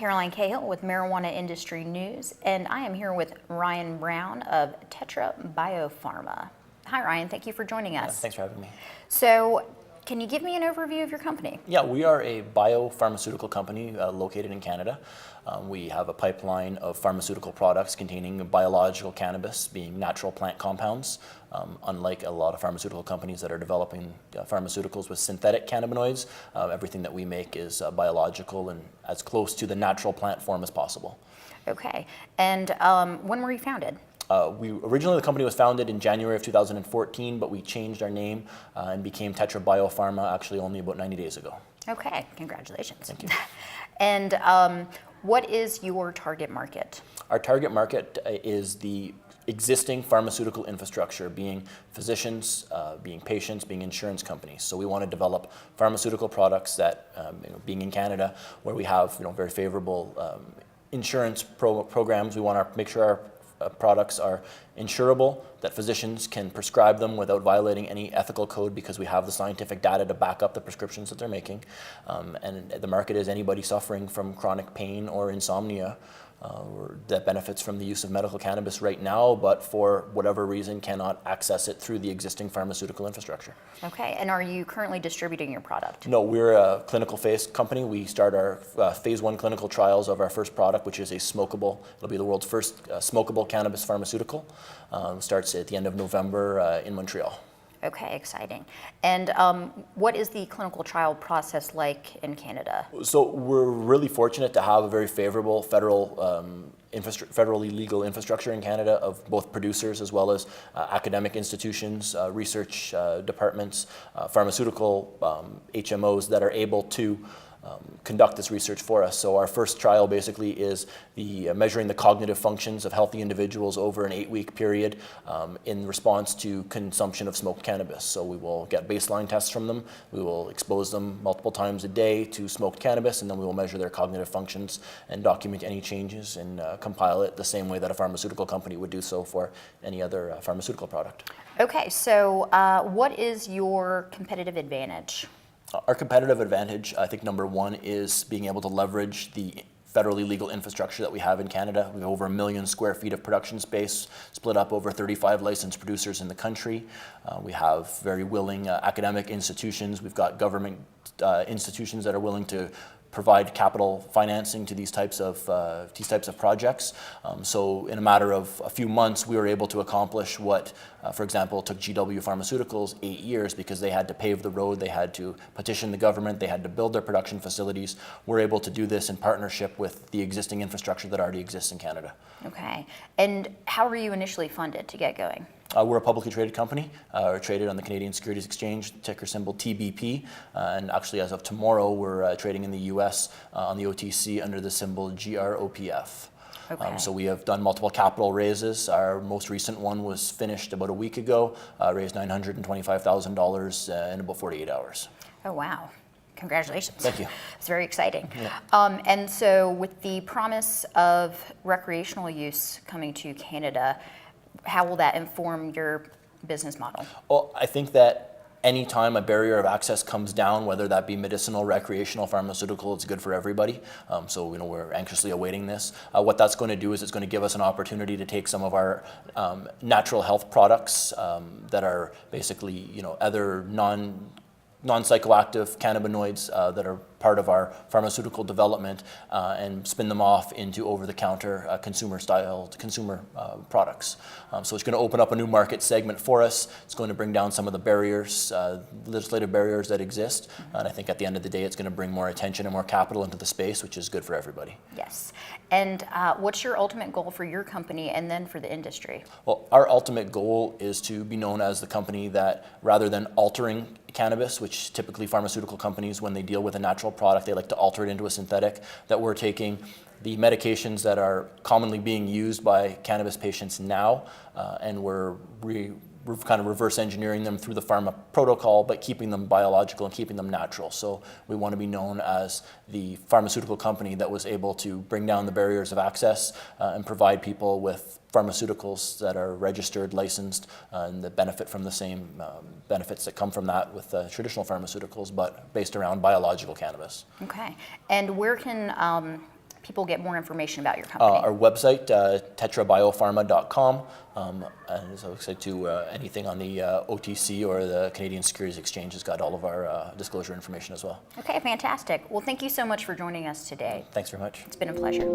Caroline Cahill with Marijuana Industry News, and I am here with Ryan Brown of Tetra Biopharma. Hi Ryan, thank you for joining us. Thanks for having me. So, can you give me an overview of your company? Yeah, we are a biopharmaceutical company located in Canada. We have a pipeline of pharmaceutical products containing biological cannabis, being natural plant compounds. Unlike a lot of pharmaceutical companies that are developing pharmaceuticals with synthetic cannabinoids, everything that we make is biological and as close to the natural plant form as possible. Okay, and when were you founded? Originally the company was founded in January of 2014, but we changed our name and became Tetra Biopharma actually only about 90 days ago. Okay, congratulations. Thank you. And what is your target market? Our target market is the existing pharmaceutical infrastructure, being physicians, being patients, being insurance companies. So we want to develop pharmaceutical products that, being in Canada, where we have very favorable insurance programs, we want to make sure our products are insurable, that physicians can prescribe them without violating any ethical code because we have the scientific data to back up the prescriptions that they're making. And the market is anybody suffering from chronic pain or insomnia that benefits from the use of medical cannabis right now, but for whatever reason cannot access it through the existing pharmaceutical infrastructure. Okay, and are you currently distributing your product? No, we're a clinical phase company. We start our phase 1 clinical trials of our first product, which is a smokable, it'll be the world's first smokable cannabis pharmaceutical. Starts at the end of November in Montreal. Okay, exciting. And what is the clinical trial process like in Canada? So we're really fortunate to have a very favorable federally legal infrastructure in Canada of both producers as well as academic institutions, research departments, pharmaceutical HMOs that are able to conduct this research for us. So our first trial basically is measuring the cognitive functions of healthy individuals over an 8-week period in response to consumption of smoked cannabis. So we will get baseline tests from them, we will expose them multiple times a day to smoked cannabis, and then we will measure their cognitive functions and document any changes and compile it the same way that a pharmaceutical company would do so for any other pharmaceutical product. Okay, so what is your competitive advantage? Our competitive advantage, I think number one, is being able to leverage the federally legal infrastructure that we have in Canada. We have over 1 million square feet of production space, split up over 35 licensed producers in the country. We have very willing academic institutions. We've got government institutions that are willing to provide capital financing to these types of projects. So in a matter of a few months, we were able to accomplish what, for example, took GW Pharmaceuticals 8 years because they had to pave the road, they had to petition the government, they had to build their production facilities. We're able to do this in partnership with the existing infrastructure that already exists in Canada. Okay, and how were you initially funded to get going? We're a publicly traded company. We're traded on the Canadian Securities Exchange, ticker symbol TBP, and actually as of tomorrow we're trading in the US on the OTC under the symbol GROPF. Okay. So we have done multiple capital raises. Our most recent one was finished about a week ago, raised $925,000 in about 48 hours. Oh wow. Congratulations. Thank you. It's very exciting. Yeah. And so with the promise of recreational use coming to Canada, how will that inform your business model? Well, I think that anytime a barrier of access comes down, whether that be medicinal, recreational, pharmaceutical, it's good for everybody. So we're anxiously awaiting this. What that's going to do is it's going to give us an opportunity to take some of our natural health products that are basically other non-psychoactive cannabinoids that are part of our pharmaceutical development and spin them off into over-the-counter consumer products. So it's going to open up a new market segment for us. It's going to bring down some of the barriers, legislative barriers that exist. And I think at the end of the day, it's going to bring more attention and more capital into the space, which is good for everybody. Yes. And what's your ultimate goal for your company and then for the industry? Well, our ultimate goal is to be known as the company that, rather than altering cannabis, which typically pharmaceutical companies, when they deal with a natural product, they like to alter it into a synthetic, that we're taking the medications that are commonly being used by cannabis patients now, and we're kind of reverse engineering them through the pharma protocol, but keeping them biological and keeping them natural. So we want to be known as the pharmaceutical company that was able to bring down the barriers of access and provide people with pharmaceuticals that are registered, licensed, and that benefit from the same benefits that come from that with traditional pharmaceuticals, but based around biological cannabis. Okay. And where can people get more information about your company? Our website, tetrabiopharma.com, and as I said to anything on the OTC or the Canadian Securities Exchange has got all of our disclosure information as well. Okay, fantastic. Well, thank you so much for joining us today. Thanks very much. It's been a pleasure.